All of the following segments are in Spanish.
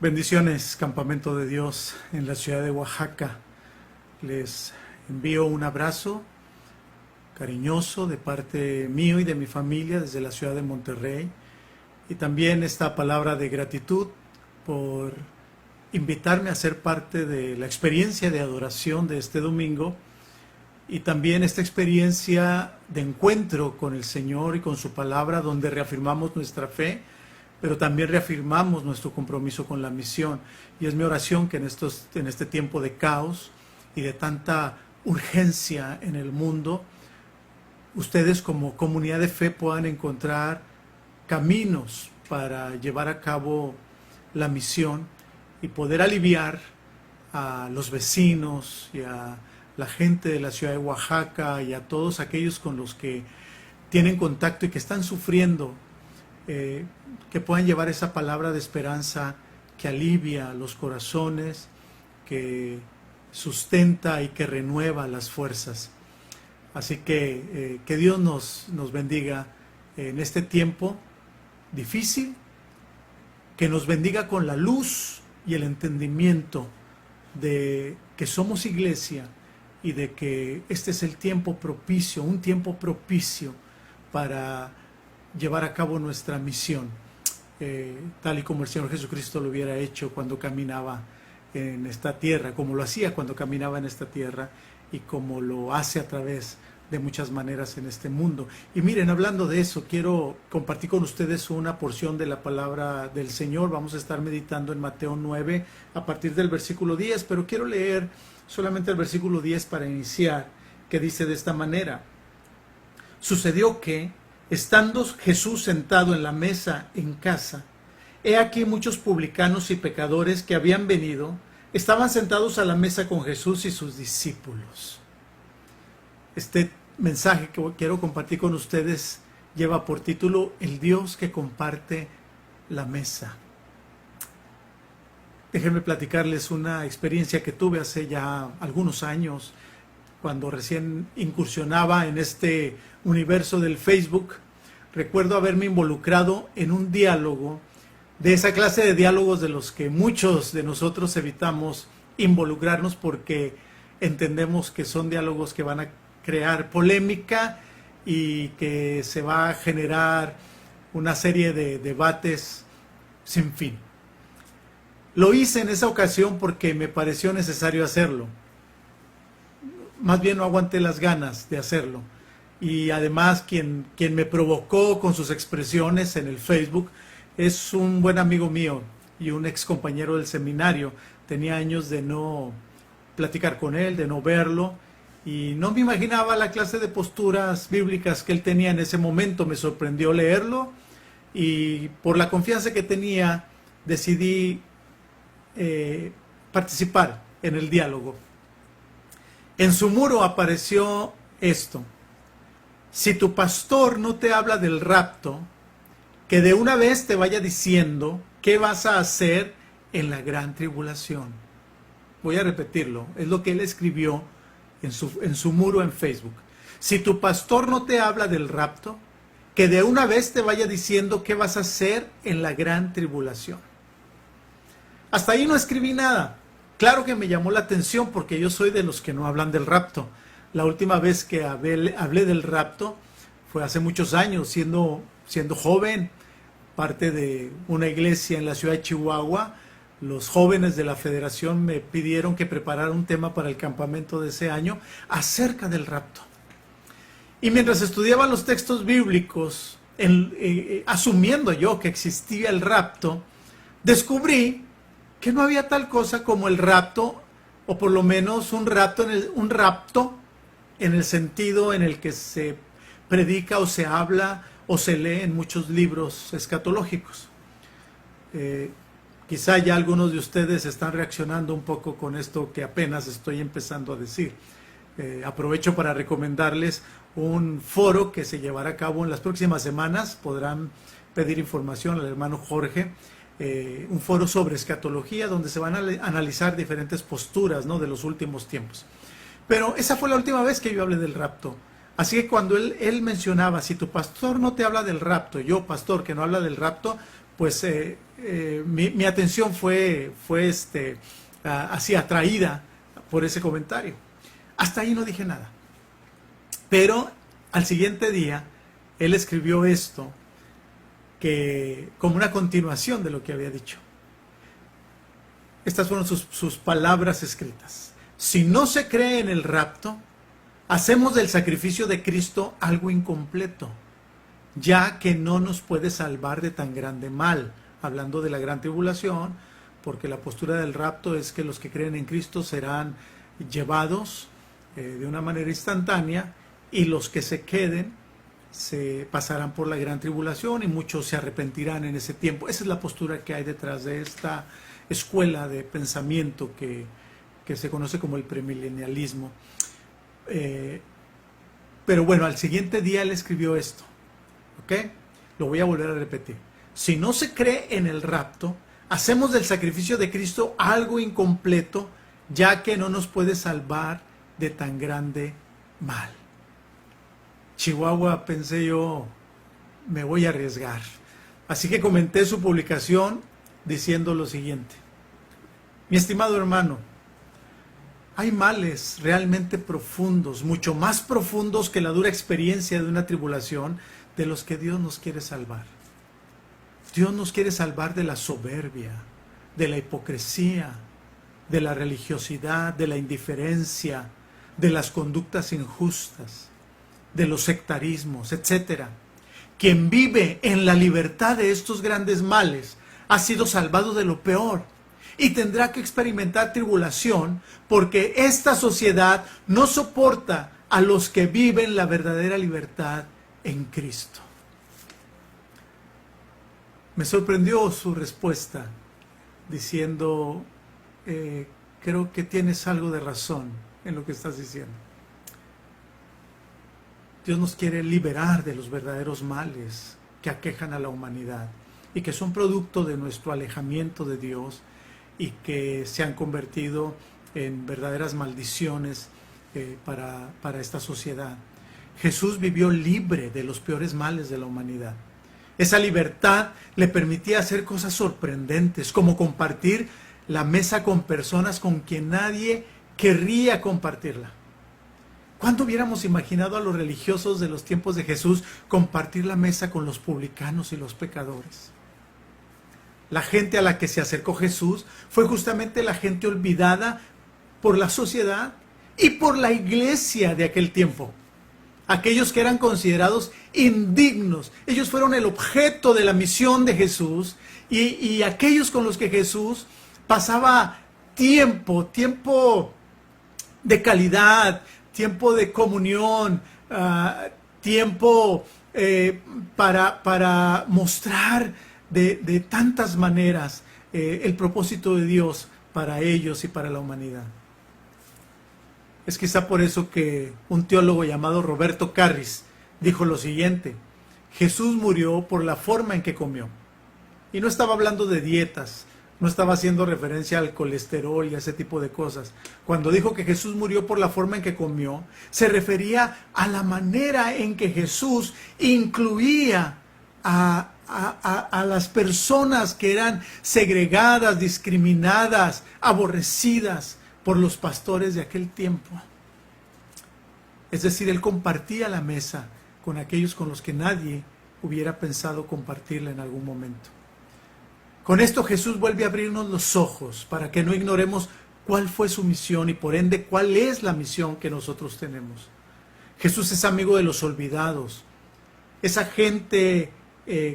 Bendiciones, Campamento de Dios en la ciudad de Oaxaca. Les envío un abrazo cariñoso de parte mío y de mi familia desde la ciudad de Monterrey. Y también esta palabra de gratitud por invitarme a ser parte de la experiencia de adoración de este domingo y también esta experiencia de encuentro con el Señor y con su palabra, donde reafirmamos nuestra fe, pero también reafirmamos nuestro compromiso con la misión. Y es mi oración que en este tiempo de caos y de tanta urgencia en el mundo, ustedes como comunidad de fe puedan encontrar caminos para llevar a cabo la misión y poder aliviar a los vecinos y a la gente de la ciudad de Oaxaca y a todos aquellos con los que tienen contacto y que están sufriendo, que puedan llevar esa palabra de esperanza que alivia los corazones, que sustenta y que renueva las fuerzas. Así que Dios nos bendiga en este tiempo difícil, que nos bendiga con la luz y el entendimiento de que somos iglesia y de que este es el tiempo propicio, un tiempo propicio para llevar a cabo nuestra misión, tal y como el Señor Jesucristo lo hubiera hecho cuando caminaba en esta tierra, como lo hacía cuando caminaba en esta tierra y como lo hace a través de muchas maneras en este mundo. Y miren, hablando de eso, quiero compartir con ustedes una porción de la palabra del Señor. Vamos a estar meditando en Mateo 9 a partir del versículo 10, pero quiero leer solamente el versículo 10 para iniciar, que dice de esta manera: Sucedió que, estando Jesús sentado en la mesa en casa, he aquí muchos publicanos y pecadores que habían venido, estaban sentados a la mesa con Jesús y sus discípulos. Este mensaje que quiero compartir con ustedes lleva por título El Dios que comparte la mesa. Déjenme platicarles una experiencia que tuve hace ya algunos años, cuando recién incursionaba en este universo del Facebook. Recuerdo haberme involucrado en un diálogo, de esa clase de diálogos de los que muchos de nosotros evitamos involucrarnos porque entendemos que son diálogos que van a crear polémica y que se va a generar una serie de debates sin fin. Lo hice en esa ocasión porque me pareció necesario hacerlo. Más bien no aguanté las ganas de hacerlo. Y además quien me provocó con sus expresiones en el Facebook es un buen amigo mío y un ex compañero del seminario. Tenía años de no platicar con él, de no verlo, y no me imaginaba la clase de posturas bíblicas que él tenía en ese momento. Me sorprendió leerlo y por la confianza que tenía decidí participar en el diálogo. En su muro apareció esto: si tu pastor no te habla del rapto, que de una vez te vaya diciendo qué vas a hacer en la gran tribulación. Voy a repetirlo, es lo que él escribió en su muro en Facebook. Si tu pastor no te habla del rapto, que de una vez te vaya diciendo qué vas a hacer en la gran tribulación. Hasta ahí no escribí nada. Claro que me llamó la atención porque yo soy de los que no hablan del rapto. La última vez que hablé del rapto fue hace muchos años, siendo joven, parte de una iglesia en la ciudad de Chihuahua. Los jóvenes de la federación me pidieron que preparara un tema para el campamento de ese año acerca del rapto. Y mientras estudiaba los textos bíblicos, asumiendo yo que existía el rapto, descubrí que no había tal cosa como el rapto, o por lo menos un rapto en el sentido en el que se predica o se habla o se lee en muchos libros escatológicos. Quizá ya algunos de ustedes están reaccionando un poco con esto que apenas estoy empezando a decir. Aprovecho para recomendarles un foro que se llevará a cabo en las próximas semanas. Podrán pedir información al hermano Jorge. Un foro sobre escatología donde se van a analizar diferentes posturas, ¿no?, de los últimos tiempos. Pero esa fue la última vez que yo hablé del rapto. Así que cuando él mencionaba, si tu pastor no te habla del rapto, yo pastor que no habla del rapto, pues mi atención fue así atraída por ese comentario. Hasta ahí no dije nada. Pero al siguiente día, él escribió esto como una continuación de lo que había dicho. Estas fueron sus palabras escritas. Si no se cree en el rapto, hacemos del sacrificio de Cristo algo incompleto, ya que no nos puede salvar de tan grande mal. Hablando de la gran tribulación, porque la postura del rapto es que los que creen en Cristo serán llevados de una manera instantánea, y los que se queden se pasarán por la gran tribulación y muchos se arrepentirán en ese tiempo. Esa es la postura que hay detrás de esta escuela de pensamiento que se conoce como el premilenialismo. Pero bueno, al siguiente día él escribió esto, ¿ok? Lo voy a volver a repetir. Si no se cree en el rapto, hacemos del sacrificio de Cristo algo incompleto, ya que no nos puede salvar de tan grande mal. Chihuahua, pensé yo, me voy a arriesgar. Así que comenté su publicación diciendo lo siguiente: mi estimado hermano, hay males realmente profundos, mucho más profundos que la dura experiencia de una tribulación, de los que Dios nos quiere salvar. Dios nos quiere salvar de la soberbia, de la hipocresía, de la religiosidad, de la indiferencia, de las conductas injustas, de los sectarismos, etc. Quien vive en la libertad de estos grandes males ha sido salvado de lo peor y tendrá que experimentar tribulación, porque esta sociedad no soporta a los que viven la verdadera libertad en Cristo. Me sorprendió su respuesta diciendo, creo que tienes algo de razón en lo que estás diciendo. Dios nos quiere liberar de los verdaderos males que aquejan a la humanidad y que son producto de nuestro alejamiento de Dios y que se han convertido en verdaderas maldiciones para esta sociedad. Jesús vivió libre de los peores males de la humanidad. Esa libertad le permitía hacer cosas sorprendentes, como compartir la mesa con personas con quien nadie querría compartirla. ¿Cuándo hubiéramos imaginado a los religiosos de los tiempos de Jesús compartir la mesa con los publicanos y los pecadores? La gente a la que se acercó Jesús fue justamente la gente olvidada por la sociedad y por la iglesia de aquel tiempo. Aquellos que eran considerados indignos. Ellos fueron el objeto de la misión de Jesús y aquellos con los que Jesús pasaba tiempo de calidad, tiempo de comunión, tiempo para mostrar de tantas maneras el propósito de Dios para ellos y para la humanidad. Es quizá por eso que un teólogo llamado Roberto Carris dijo lo siguiente: Jesús murió por la forma en que comió. Y no estaba hablando de dietas, no estaba haciendo referencia al colesterol y a ese tipo de cosas. Cuando dijo que Jesús murió por la forma en que comió, se refería a la manera en que Jesús incluía a las personas que eran segregadas, discriminadas, aborrecidas por los pastores de aquel tiempo. Es decir, él compartía la mesa con aquellos con los que nadie hubiera pensado compartirla en algún momento. Con esto Jesús vuelve a abrirnos los ojos para que no ignoremos cuál fue su misión y por ende cuál es la misión que nosotros tenemos. Jesús es amigo de los olvidados. Esa gente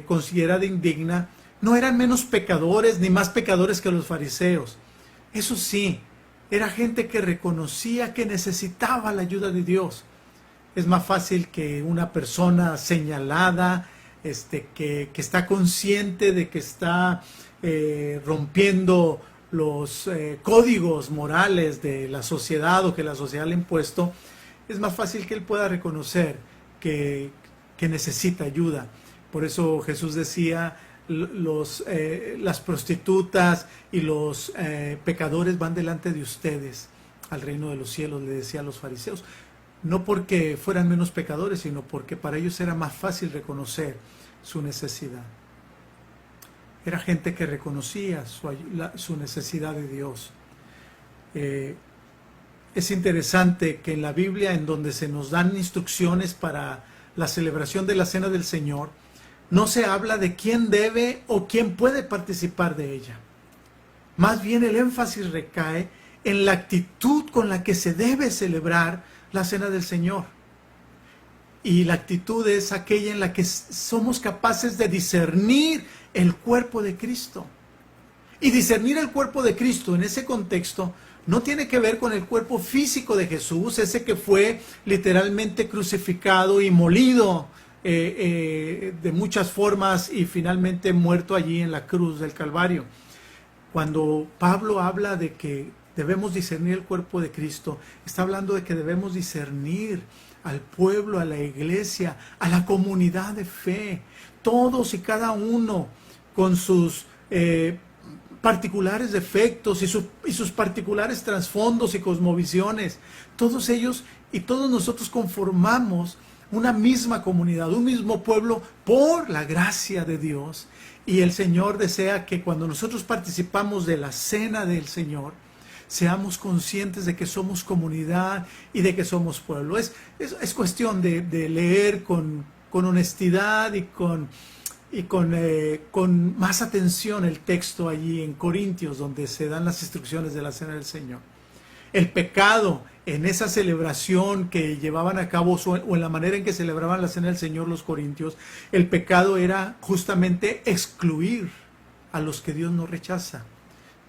considerada indigna no eran menos pecadores ni más pecadores que los fariseos. Eso sí, era gente que reconocía que necesitaba la ayuda de Dios. Es más fácil que una persona señalada, que está consciente de que está rompiendo los códigos morales de la sociedad o que la sociedad le ha impuesto, es más fácil que él pueda reconocer que necesita ayuda. Por eso Jesús decía, las prostitutas y los pecadores van delante de ustedes al reino de los cielos, le decía a los fariseos. No porque fueran menos pecadores, sino porque para ellos era más fácil reconocer su necesidad. Era gente que reconocía su necesidad de Dios. Es interesante que en la Biblia, en donde se nos dan instrucciones para la celebración de la Cena del Señor, no se habla de quién debe o quién puede participar de ella. Más bien el énfasis recae en la actitud con la que se debe celebrar la Cena del Señor. Y la actitud es aquella en la que somos capaces de discernir el cuerpo de Cristo. Y discernir el cuerpo de Cristo en ese contexto no tiene que ver con el cuerpo físico de Jesús, ese que fue literalmente crucificado y molido de muchas formas y finalmente muerto allí en la cruz del Calvario. Cuando Pablo habla de que debemos discernir el cuerpo de Cristo, está hablando de que debemos discernir al pueblo, a la iglesia, a la comunidad de fe, todos y cada uno con sus particulares defectos y sus particulares trasfondos y cosmovisiones. Todos ellos y todos nosotros conformamos una misma comunidad, un mismo pueblo por la gracia de Dios. Y el Señor desea que cuando nosotros participamos de la cena del Señor, seamos conscientes de que somos comunidad y de que somos pueblo. Es cuestión de leer con honestidad y con más atención el texto allí en Corintios, donde se dan las instrucciones de la cena del Señor. El pecado en esa celebración que llevaban a cabo o en la manera en que celebraban la cena del Señor los corintios, el pecado era justamente excluir a los que Dios no rechaza.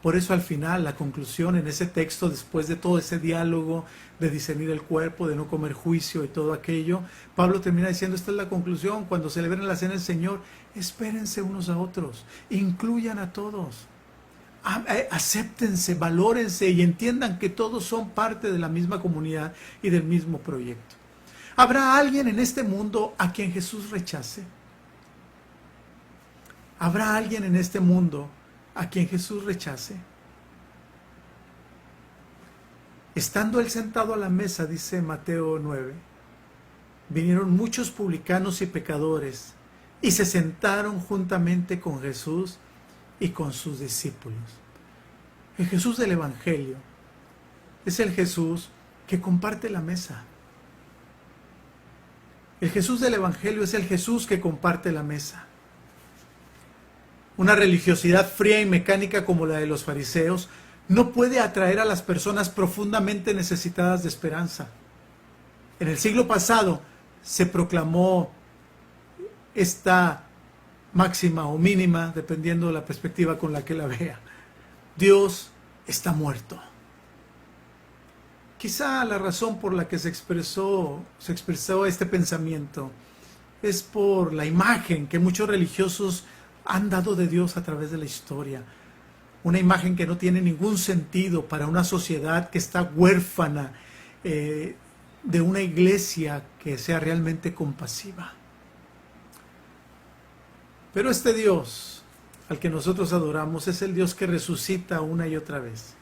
Por eso al final, la conclusión en ese texto, después de todo ese diálogo de discernir el cuerpo, de no comer juicio y todo aquello, Pablo termina diciendo, esta es la conclusión, cuando celebren la cena del Señor, espérense unos a otros, incluyan a todos, acéptense, valórense y entiendan que todos son parte de la misma comunidad y del mismo proyecto. ¿Habrá alguien en este mundo a quien Jesús rechace? ¿Habrá alguien en este mundo a quien Jesús rechace? Estando él sentado a la mesa, dice Mateo 9, vinieron muchos publicanos y pecadores y se sentaron juntamente con Jesús y con sus discípulos. El Jesús del Evangelio es el Jesús que comparte la mesa. El Jesús del Evangelio es el Jesús que comparte la mesa. Una religiosidad fría y mecánica como la de los fariseos no puede atraer a las personas profundamente necesitadas de esperanza. En el siglo pasado se proclamó esta máxima o mínima, dependiendo de la perspectiva con la que la vea: Dios está muerto. Quizá la razón por la que se expresó este pensamiento es por la imagen que muchos religiosos han dado de Dios a través de la historia. Una imagen que no tiene ningún sentido para una sociedad que está huérfana de una iglesia que sea realmente compasiva. Pero este Dios al que nosotros adoramos es el Dios que resucita una y otra vez.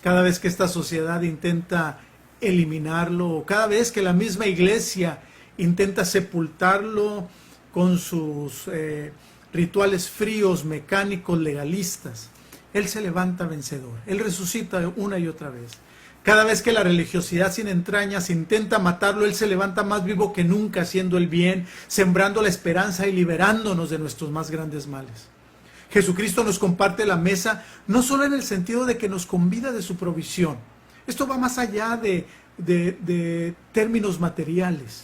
Cada vez que esta sociedad intenta eliminarlo, o cada vez que la misma iglesia intenta sepultarlo con sus rituales fríos, mecánicos, legalistas, Él se levanta vencedor. Él resucita una y otra vez. Cada vez que la religiosidad sin entrañas intenta matarlo, Él se levanta más vivo que nunca, haciendo el bien, sembrando la esperanza y liberándonos de nuestros más grandes males. Jesucristo nos comparte la mesa, no solo en el sentido de que nos convida de su provisión. Esto va más allá de términos materiales.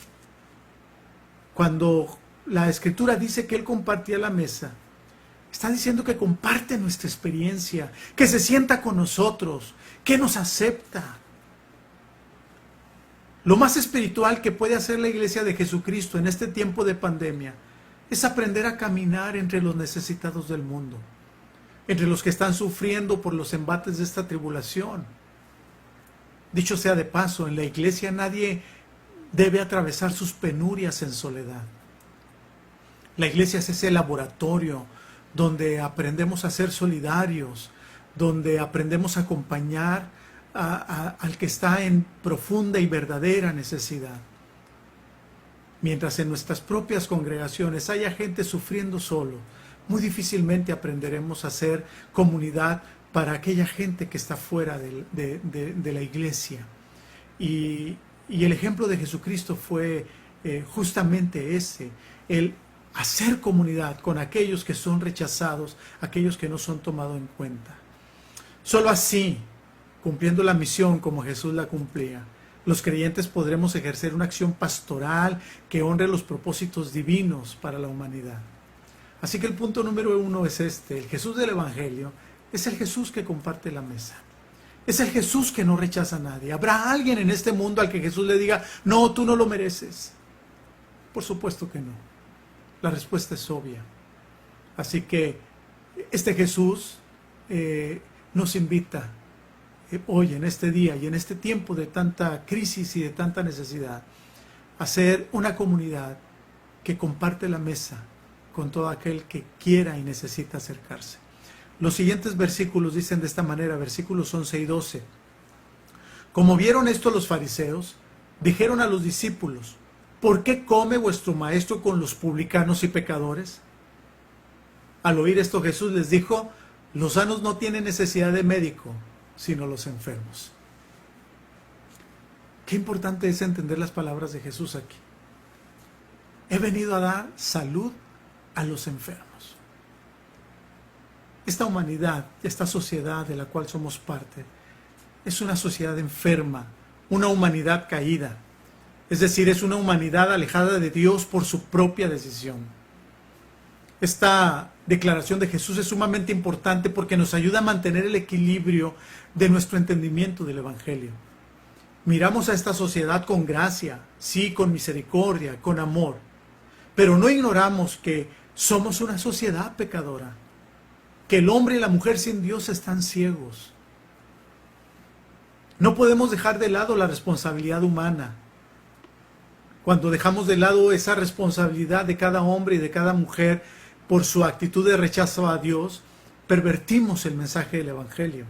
Cuando la Escritura dice que Él compartía la mesa, está diciendo que comparte nuestra experiencia, que se sienta con nosotros, que nos acepta. Lo más espiritual que puede hacer la iglesia de Jesucristo en este tiempo de pandemia es aprender a caminar entre los necesitados del mundo, entre los que están sufriendo por los embates de esta tribulación. Dicho sea de paso, en la iglesia nadie debe atravesar sus penurias en soledad. La iglesia es ese laboratorio donde aprendemos a ser solidarios, donde aprendemos a acompañar al que está en profunda y verdadera necesidad. Mientras en nuestras propias congregaciones haya gente sufriendo solo, muy difícilmente aprenderemos a hacer comunidad para aquella gente que está fuera de la iglesia. Y el ejemplo de Jesucristo fue justamente ese, el hacer comunidad con aquellos que son rechazados, aquellos que no son tomados en cuenta. Solo así, cumpliendo la misión como Jesús la cumplía, los creyentes podremos ejercer una acción pastoral que honre los propósitos divinos para la humanidad. Así que el punto número 1 es este: el Jesús del Evangelio es el Jesús que comparte la mesa. Es el Jesús que no rechaza a nadie. ¿Habrá alguien en este mundo al que Jesús le diga, no, tú no lo mereces? Por supuesto que no. La respuesta es obvia. Así que este Jesús nos invita hoy, en este día y en este tiempo de tanta crisis y de tanta necesidad, a ser una comunidad que comparte la mesa con todo aquel que quiera y necesita acercarse. Los siguientes versículos dicen de esta manera, versículos 11 y 12. Como vieron esto los fariseos, dijeron a los discípulos, ¿por qué come vuestro maestro con los publicanos y pecadores? Al oír esto Jesús les dijo, los sanos no tienen necesidad de médico, sino los enfermos. Qué importante es entender las palabras de Jesús aquí. He venido a dar salud a los enfermos. Esta humanidad, esta sociedad de la cual somos parte, es una sociedad enferma, una humanidad caída. Es decir, es una humanidad alejada de Dios por su propia decisión. Esta declaración de Jesús es sumamente importante porque nos ayuda a mantener el equilibrio de nuestro entendimiento del Evangelio. Miramos a esta sociedad con gracia, sí, con misericordia, con amor, pero no ignoramos que somos una sociedad pecadora, que el hombre y la mujer sin Dios están ciegos. No podemos dejar de lado la responsabilidad humana. Cuando dejamos de lado esa responsabilidad de cada hombre y de cada mujer por su actitud de rechazo a Dios, pervertimos el mensaje del Evangelio.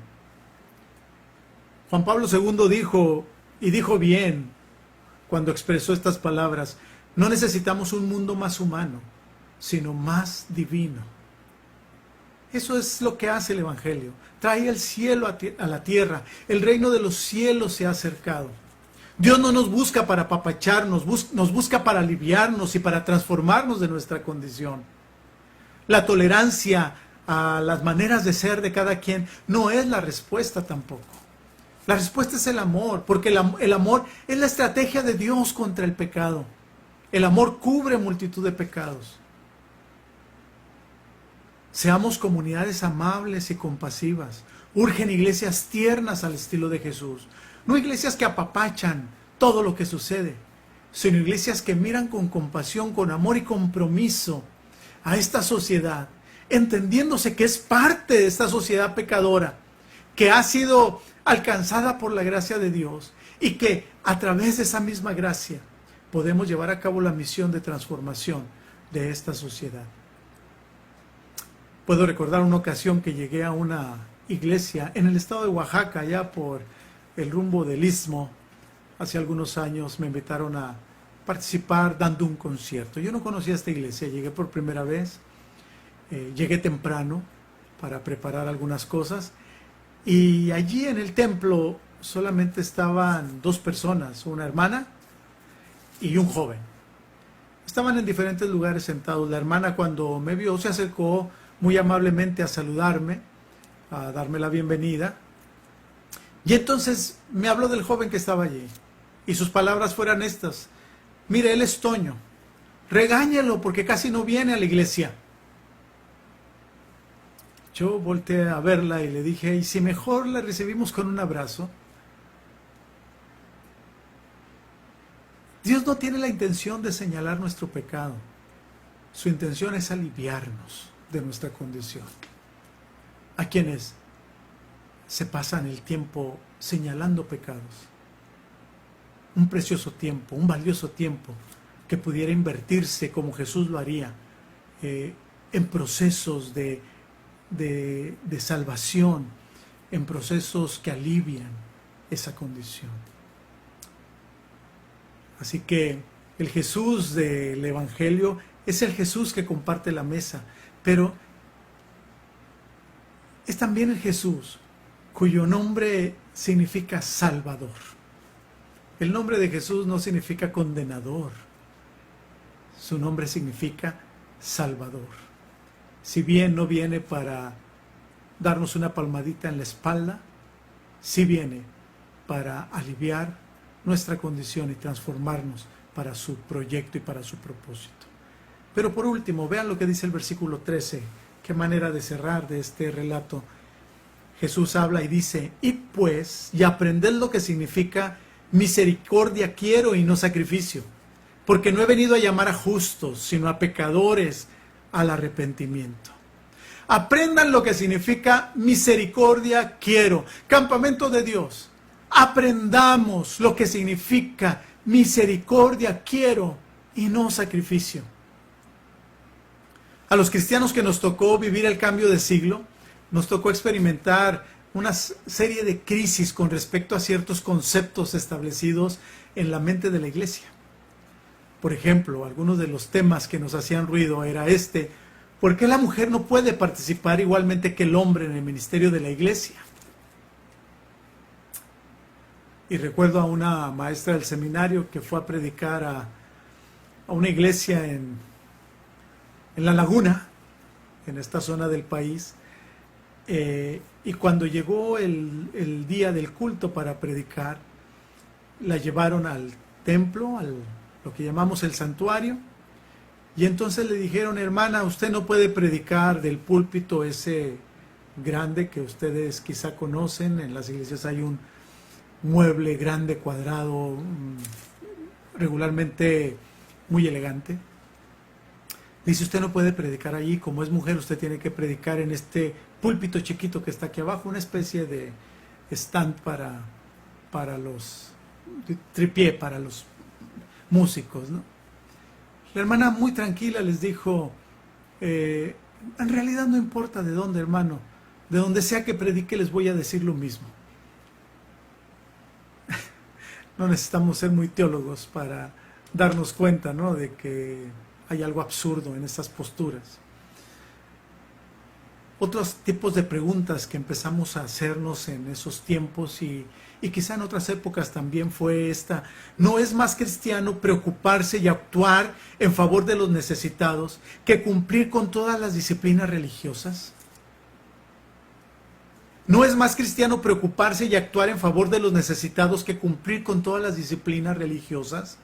Juan Pablo II dijo, y dijo bien cuando expresó estas palabras, no necesitamos un mundo más humano, sino más divino. Eso es lo que hace el Evangelio. Trae el cielo a la tierra. El reino de los cielos se ha acercado. Dios no nos busca para apapacharnos, nos busca para aliviarnos y para transformarnos de nuestra condición. La tolerancia a las maneras de ser de cada quien no es la respuesta tampoco. La respuesta es el amor, porque el amor es la estrategia de Dios contra el pecado. El amor cubre multitud de pecados. Seamos comunidades amables y compasivas. Urgen iglesias tiernas al estilo de Jesús. No iglesias que apapachan todo lo que sucede, sino iglesias que miran con compasión, con amor y compromiso a esta sociedad, entendiéndose que es parte de esta sociedad pecadora, que ha sido alcanzada por la gracia de Dios y que a través de esa misma gracia podemos llevar a cabo la misión de transformación de esta sociedad. Puedo recordar una ocasión que llegué a una iglesia en el estado de Oaxaca, allá por el rumbo del Istmo. Hace algunos años me invitaron a participar dando un concierto. Yo no conocía esta iglesia, llegué por primera vez, llegué temprano para preparar algunas cosas y allí en el templo solamente estaban dos personas, una hermana y un joven. Estaban en diferentes lugares sentados. La hermana, cuando me vio, se acercó muy amablemente a saludarme, a darme la bienvenida. Y entonces me habló del joven que estaba allí. Y sus palabras fueran estas: mire, él es Toño, regáñelo porque casi no viene a la iglesia. Yo volteé a verla y le dije, ¿y si mejor la recibimos con un abrazo? Dios no tiene la intención de señalar nuestro pecado. Su intención es aliviarnos de nuestra condición. A quienes se pasan el tiempo señalando pecados. Un precioso tiempo, un valioso tiempo que pudiera invertirse como Jesús lo haría en procesos de salvación, en procesos que alivian esa condición. Así que el Jesús del Evangelio es el Jesús que comparte la mesa, pero es también el Jesús cuyo nombre significa Salvador. El nombre de Jesús no significa condenador. Su nombre significa Salvador. Si bien no viene para darnos una palmadita en la espalda, sí viene para aliviar nuestra condición y transformarnos para su proyecto y para su propósito. Pero por último, vean lo que dice el versículo 13. Qué manera de cerrar de este relato. Jesús habla y dice: y pues, y aprended lo que significa misericordia quiero y no sacrificio, porque no he venido a llamar a justos, sino a pecadores al arrepentimiento. Aprendan lo que significa misericordia quiero. Campamento de Dios, aprendamos lo que significa misericordia quiero y no sacrificio. A los cristianos que nos tocó vivir el cambio de siglo, nos tocó experimentar una serie de crisis con respecto a ciertos conceptos establecidos en la mente de la iglesia. Por ejemplo, algunos de los temas que nos hacían ruido era ¿por qué la mujer no puede participar igualmente que el hombre en el ministerio de la iglesia? Y recuerdo a una maestra del seminario que fue a predicar a una iglesia en La Laguna, en esta zona del país, y cuando llegó el día del culto para predicar, la llevaron al templo, lo que llamamos el santuario, y entonces le dijeron: hermana, usted no puede predicar del púlpito ese grande que ustedes quizá conocen. En las iglesias hay un mueble grande, cuadrado, regularmente muy elegante. Dice: usted no puede predicar allí, como es mujer, usted tiene que predicar en este púlpito chiquito que está aquí abajo, una especie de stand para los tripié, para los músicos, ¿no? La hermana muy tranquila les dijo: en realidad no importa de dónde, hermano, de donde sea que predique les voy a decir lo mismo. No necesitamos ser muy teólogos para darnos cuenta, ¿no?, de que hay algo absurdo en estas posturas. Otros tipos de preguntas que empezamos a hacernos en esos tiempos y quizá en otras épocas también fue esta: ¿no es más cristiano preocuparse y actuar en favor de los necesitados que cumplir con todas las disciplinas religiosas? ¿No es más cristiano preocuparse y actuar en favor de los necesitados que cumplir con todas las disciplinas religiosas?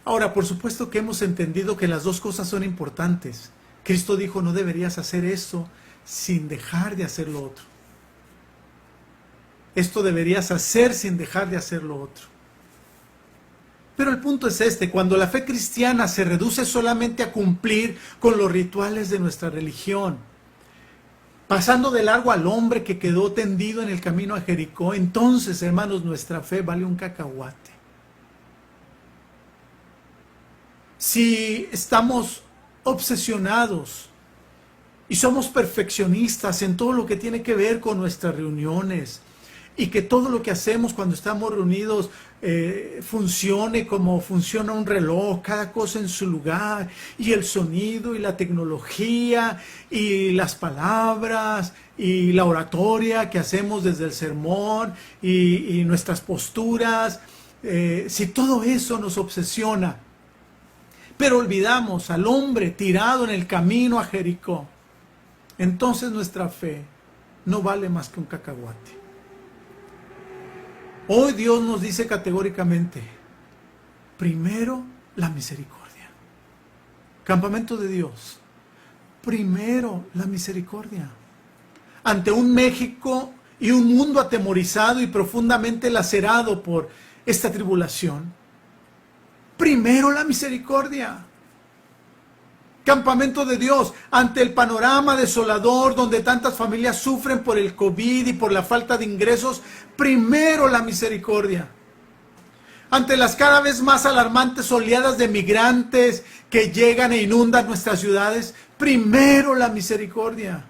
Ahora, por supuesto que hemos entendido que las dos cosas son importantes. Cristo dijo: no deberías hacer eso sin dejar de hacer lo otro. Esto deberías hacer sin dejar de hacer lo otro. Pero el punto es cuando la fe cristiana se reduce solamente a cumplir con los rituales de nuestra religión, pasando de largo al hombre que quedó tendido en el camino a Jericó, entonces, hermanos, nuestra fe vale un cacahuate. Si estamos obsesionados y somos perfeccionistas en todo lo que tiene que ver con nuestras reuniones, y que todo lo que hacemos cuando estamos reunidos funcione como funciona un reloj, cada cosa en su lugar, y el sonido y la tecnología y las palabras y la oratoria que hacemos desde el sermón y nuestras posturas, si todo eso nos obsesiona, pero olvidamos al hombre tirado en el camino a Jericó, entonces nuestra fe no vale más que un cacahuate. Hoy Dios nos dice categóricamente: primero la misericordia. Campamento de Dios, primero la misericordia. Ante un México y un mundo atemorizado y profundamente lacerado por esta tribulación, primero la misericordia. Campamento de Dios, ante el panorama desolador donde tantas familias sufren por el COVID y por la falta de ingresos, primero la misericordia. Ante las cada vez más alarmantes oleadas de migrantes que llegan e inundan nuestras ciudades, primero la misericordia.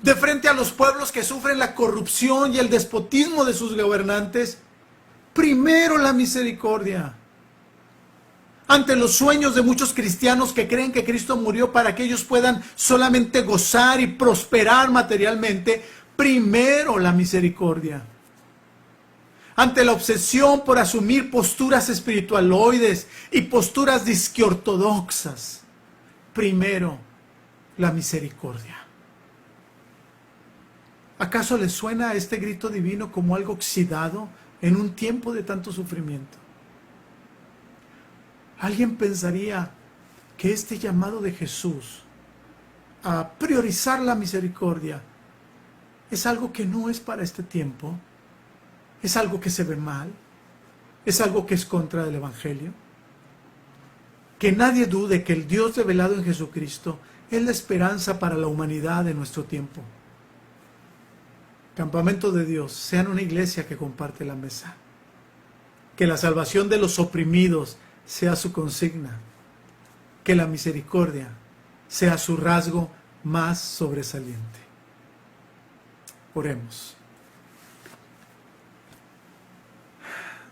De frente a los pueblos que sufren la corrupción y el despotismo de sus gobernantes, primero la misericordia. ante los sueños de muchos cristianos que creen que Cristo murió para que ellos puedan solamente gozar y prosperar materialmente, primero la misericordia. Ante la obsesión por asumir posturas espiritualoides y posturas disqueortodoxas, primero la misericordia. ¿Acaso les suena este grito divino como algo oxidado en un tiempo de tanto sufrimiento? Alguien pensaría que este llamado de Jesús a priorizar la misericordia es algo que no es para este tiempo, es algo que se ve mal, es algo que es contra el Evangelio. Que nadie dude que el Dios revelado en Jesucristo es la esperanza para la humanidad de nuestro tiempo. Campamento de Dios, sean una iglesia que comparte la mesa. Que la salvación de los oprimidos sea su consigna. Que la misericordia sea su rasgo más sobresaliente. Oremos.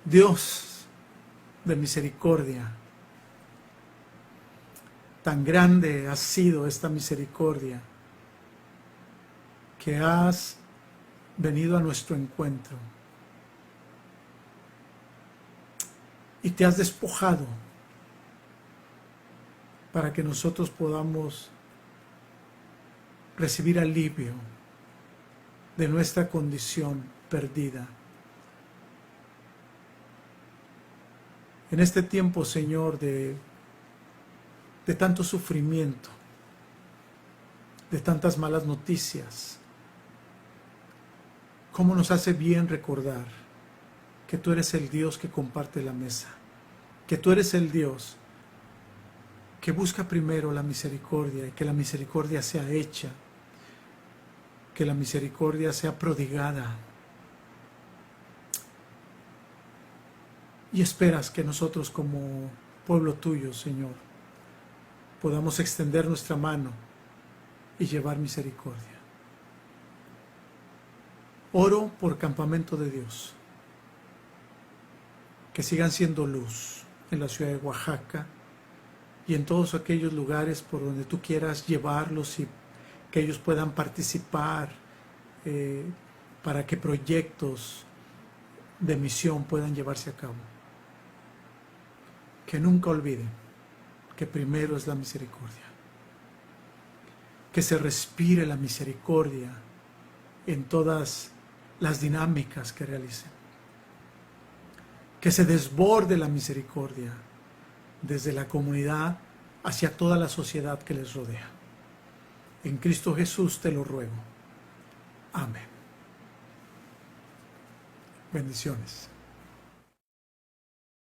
Dios de misericordia, tan grande ha sido esta misericordia que has venido a nuestro encuentro y te has despojado para que nosotros podamos recibir alivio de nuestra condición perdida. En este tiempo, Señor, de tanto sufrimiento, de tantas malas noticias, cómo nos hace bien recordar que tú eres el Dios que comparte la mesa, que tú eres el Dios que busca primero la misericordia y que la misericordia sea hecha, que la misericordia sea prodigada. Y esperas que nosotros como pueblo tuyo, Señor, podamos extender nuestra mano y llevar misericordia. Oro por Campamento de Dios, que sigan siendo luz en la ciudad de Oaxaca y en todos aquellos lugares por donde tú quieras llevarlos y que ellos puedan participar para que proyectos de misión puedan llevarse a cabo. Que nunca olviden que primero es la misericordia. Que se respire la misericordia en todas las dinámicas que realicen. Que se desborde la misericordia desde la comunidad hacia toda la sociedad que les rodea. En Cristo Jesús te lo ruego. Amén. Bendiciones.